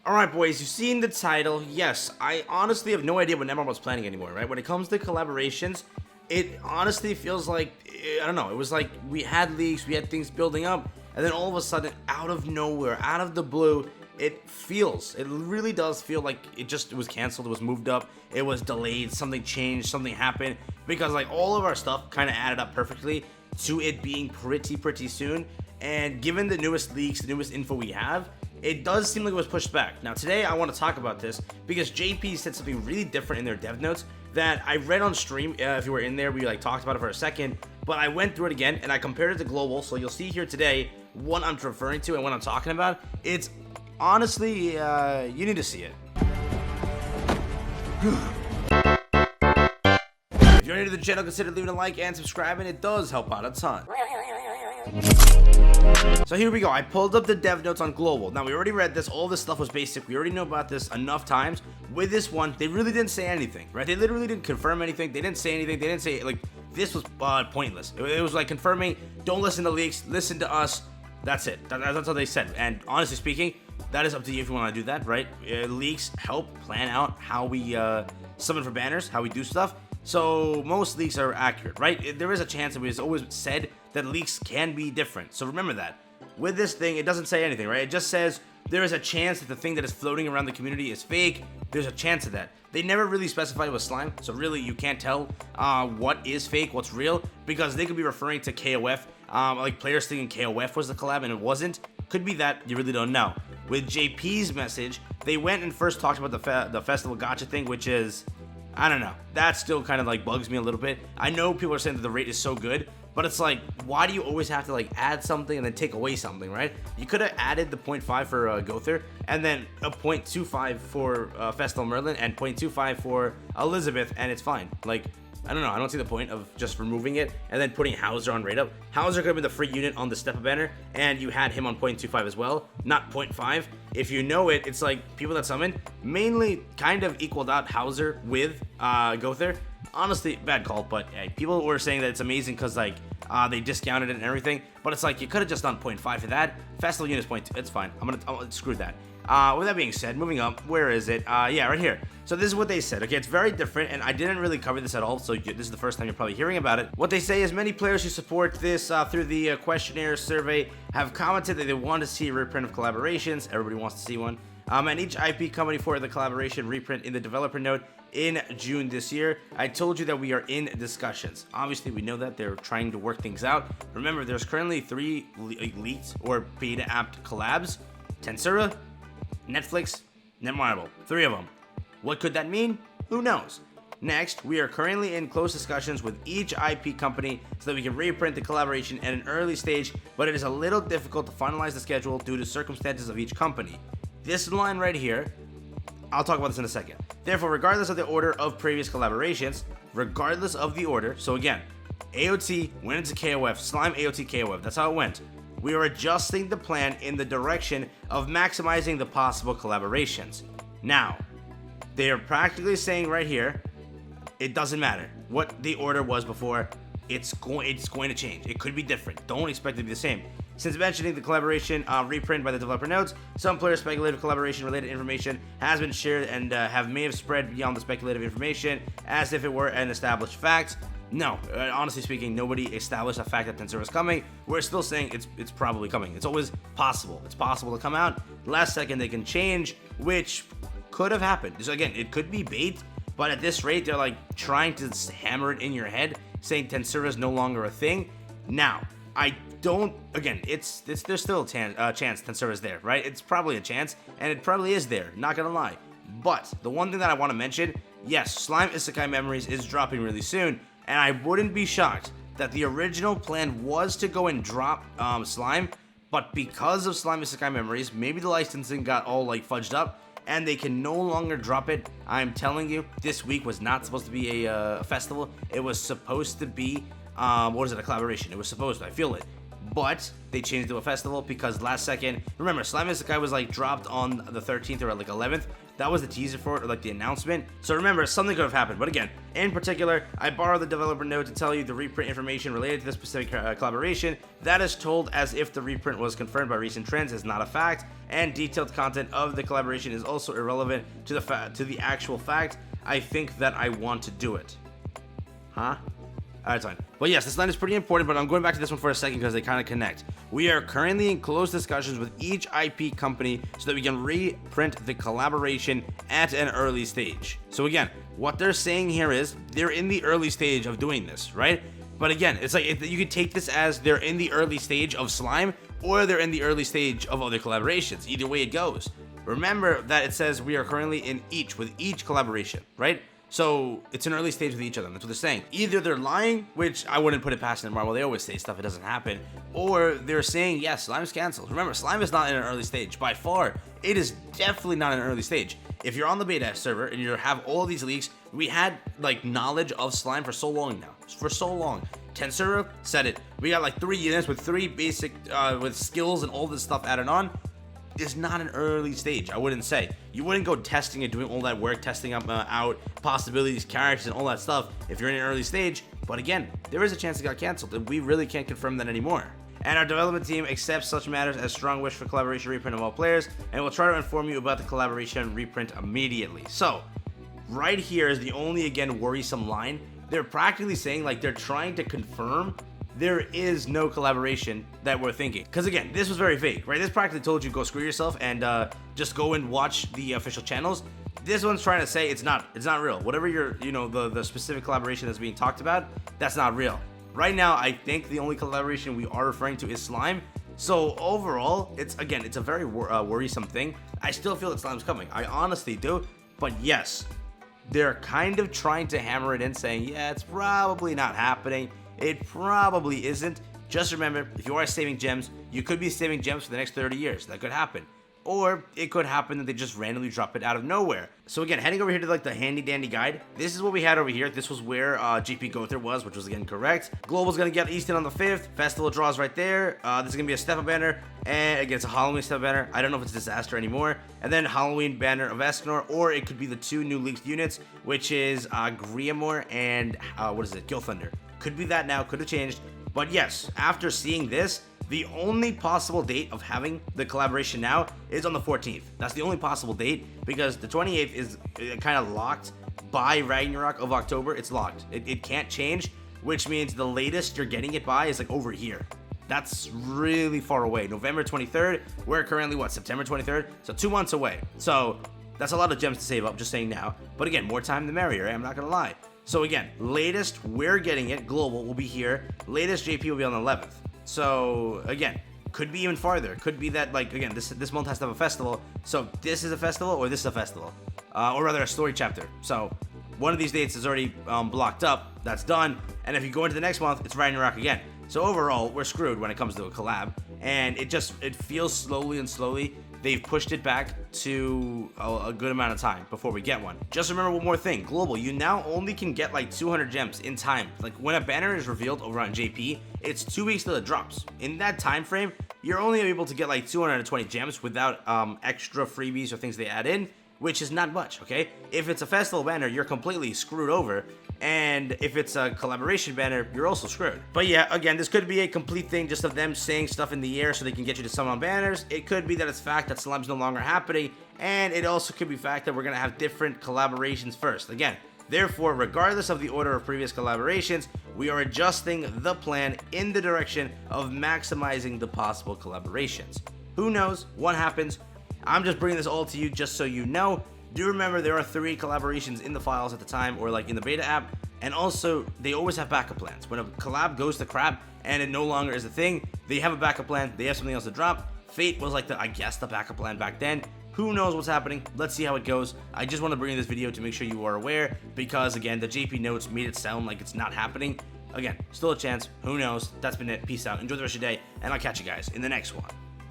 Alright boys, you've seen the title. Yes, I honestly have no idea what Nemron was planning anymore, right? When it comes to collaborations, it honestly feels like, I don't know, it was like we had leaks, we had things building up, and then all of a sudden, out of nowhere, out of the blue, it really does feel like it was canceled, it was moved up, it was delayed, something changed, something happened, because like all of our stuff kind of added up perfectly to it being pretty soon. And given the newest leaks, the newest info we have, it does seem like it was pushed back. Now today I want to talk about this because JP said something really different in their dev notes that I read on stream. If you were in there, we like talked about it for a second, but I went through it again and I compared it to global. So you'll see here today what I'm referring to and what I'm talking about. It's honestly, you need to see it. If you're new to the channel, consider leaving a like and subscribing. It does help out a ton. So here we go. I pulled up the dev notes on global. Now we already read this. All this stuff was basic. We already know about this enough times. With this one, they really didn't say anything, right? They literally didn't confirm anything. They didn't say anything. They didn't say, like, this was pointless. It was like confirming, don't listen to leaks, listen to us. That's it. That's what they said. And honestly speaking, that is up to you if you want to do that, right? Leaks help plan out how we summon for banners, how we do stuff. So most leaks are accurate, right? There is a chance, and we've always said that leaks can be different. So remember that. With this thing, it doesn't say anything, right? It just says there is a chance that the thing that is floating around the community is fake. There's a chance of that. They never really specified with slime, so really you can't tell what is fake, what's real, because they could be referring to KOF, like players thinking KOF was the collab and it wasn't. Could be that, you really don't know. With JP's message, they went and first talked about the festival gotcha thing, which is, I don't know, that still kind of like bugs me a little bit. I know people are saying that the rate is so good, but it's like, why do you always have to like add something and then take away something, right? You could have added the 0.5 for Gowther and then a 0.25 for Festival Merlin and 0.25 for Elizabeth, and it's fine. Like, I don't know, I don't see the point of just removing it and then putting Howzer on rate up. Howzer could have been the free unit on the step-up banner, and you had him on 0.25 as well, not 0.5. If you know it, it's like people that summon mainly kind of equaled out Howzer with Gowther. Honestly, bad call, but hey, people were saying that it's amazing because like they discounted it and everything, but it's like you could have just done 0.5 for that. Festival unit is 0.2, it's fine. I'm gonna screw that. With that being said, moving up, where is it? Yeah, right here. So this is what they said. Okay, it's very different, and I didn't really cover this at all, so this is the first time you're probably hearing about it. What they say is many players who support this through the questionnaire survey have commented that they want to see a reprint of collaborations. Everybody wants to see one. And each IP company for the collaboration reprint in the developer note in June this year. I told you that we are in discussions. Obviously, we know that they're trying to work things out. Remember, there's currently 3 leaked or beta apt collabs. Tensura, Netflix, Netmarble. 3 of them. What could that mean? Who knows? Next, we are currently in close discussions with each IP company so that we can reprint the collaboration at an early stage, but it is a little difficult to finalize the schedule due to circumstances of each company. This line right here, I'll talk about this in a second. Therefore, regardless of the order of previous collaborations, regardless of the order, so again, AOT went into KOF, Slime AOT KOF, that's how it went. We are adjusting the plan in the direction of maximizing the possible collaborations. Now, they are practically saying right here, it doesn't matter what the order was before, it's going to change. It could be different. Don't expect it to be the same. Since mentioning the collaboration reprint by the developer notes, some players' speculative collaboration-related information has been shared and may have spread beyond the speculative information as if it were an established fact. No, honestly speaking, nobody established a fact that Tensura is coming. We're still saying it's probably coming. It's always possible. It's possible to come out. Last second they can change, which could have happened. So again, it could be bait, but at this rate, they're like trying to hammer it in your head, saying Tensura is no longer a thing. Now, I don't, again, there's still a chance Tensura is there, right? It's probably a chance, and it probably is there, not gonna lie. But the one thing that I want to mention, yes, Slime Isekai Memories is dropping really soon, and I wouldn't be shocked that the original plan was to go and drop Slime, but because of Slime Isekai Memories, maybe the licensing got all like fudged up, and they can no longer drop it. I'm telling you, this week was not supposed to be a festival. It was supposed to be, a collaboration. It was supposed to, I feel it. but they changed to a festival because last second, remember, Slime Guy was like dropped on the 13th or like 11th. That was the teaser for it, or like the announcement. So remember, something could have happened. But again, in particular, I borrowed the developer note to tell you the reprint information related to this specific collaboration. That is told as if the reprint was confirmed by recent trends is not a fact, and detailed content of the collaboration is also irrelevant to the actual fact. I think that I want to do it. Huh? Alright, fine. But yes, this line is pretty important, but I'm going back to this one for a second because they kind of connect. We are currently in close discussions with each IP company so that we can reprint the collaboration at an early stage. So again, what they're saying here is they're in the early stage of doing this, right? But again, it's like you could take this as they're in the early stage of Slime or they're in the early stage of other collaborations. Either way it goes. Remember that it says we are currently in with each collaboration, right? So it's an early stage with each of them. That's what they're saying. Either they're lying, which I wouldn't put it past them. Well, they always say stuff, it doesn't happen. Or they're saying, yes, Slime's canceled. Remember, Slime is not in an early stage. By far, it is definitely not in an early stage. If you're on the beta server and you have all these leaks, we had like knowledge of Slime for so long now. For so long. 10 server said it. We got like 3 units with 3 basic, with skills and all this stuff added on. Is not an early stage, I wouldn't say. You wouldn't go testing and doing all that work, testing out possibilities, characters, and all that stuff if you're in an early stage. But again, there is a chance it got canceled, and we really can't confirm that anymore. And our development team accepts such matters as strong wish for collaboration reprint of all players, and we'll try to inform you about the collaboration reprint immediately. So, right here is the only, again, worrisome line. They're practically saying, like, they're trying to confirm there is no collaboration that we're thinking. Because again, this was very vague, right? This practically told you go screw yourself and just go and watch the official channels. This one's trying to say it's not real. Whatever the specific collaboration that's being talked about, that's not real. Right now, I think the only collaboration we are referring to is Slime. So overall, it's a very worrisome thing. I still feel that Slime's coming. I honestly do. But yes, they're kind of trying to hammer it in saying, yeah, it's probably not happening. It probably isn't. Just remember, if you are saving gems, you could be saving gems for the next 30 years. That could happen. Or it could happen that they just randomly drop it out of nowhere. So again, heading over here to like the handy dandy guide, this is what we had over here. This was where GP Gowther was, which was again correct. Global's gonna get Eastin on the 5th. Festival draws right there. This is gonna be a step-up banner, and again, it's a Halloween step banner. I don't know if it's Disaster anymore. And then Halloween banner of Escanor, or it could be the 2 new leaked units, which is Griamore and Gowther. Could be that now, could have changed. But yes, after seeing this, the only possible date of having the collaboration now is on the 14th. That's the only possible date because the 28th is kind of locked by Ragnarok of October. It's locked. It can't change, which means the latest you're getting it by is like over here. That's really far away. November 23rd, we're currently September 23rd? So 2 months away. So that's a lot of gems to save up, just saying now. But again, more time the merrier, I'm not gonna lie. So again, latest we're getting it, global, will be here. Latest JP will be on the 11th. So again, could be even farther. Could be that, like, again, this month has to have a festival. So this is a festival or this is a festival. Or rather a story chapter. So one of these dates is already blocked up. That's done. And if you go into the next month, it's Ragnarok again. So overall, we're screwed when it comes to a collab. And it feels slowly they've pushed it back to a good amount of time before we get one. Just remember one more thing. Global, you now only can get like 200 gems in time. Like when a banner is revealed over on JP, it's 2 weeks till it drops. In that time frame, you're only able to get like 220 gems without extra freebies or things they add in, which is not much, okay? If it's a festival banner, you're completely screwed over. And if it's a collaboration banner, you're also screwed. But yeah, again, this could be a complete thing just of them saying stuff in the air so they can get you to summon banners. It could be that it's fact that Slime's no longer happening. And it also could be fact that we're gonna have different collaborations first. Again, therefore, regardless of the order of previous collaborations, we are adjusting the plan in the direction of maximizing the possible collaborations. Who knows what happens? I'm just bringing this all to you just so you know. Do remember there are 3 collaborations in the files at the time, or like in the beta app, and also they always have backup plans. When a collab goes to crap and it no longer is a thing, they have a backup plan, they have something else to drop. Fate was like the backup plan back then. Who knows what's happening? Let's see how it goes. I just want to bring this video to make sure you are aware, because again, the JP notes made it sound like it's not happening. Again, still a chance, who knows? That's been it, peace out, enjoy the rest of your day, and I'll catch you guys in the next one.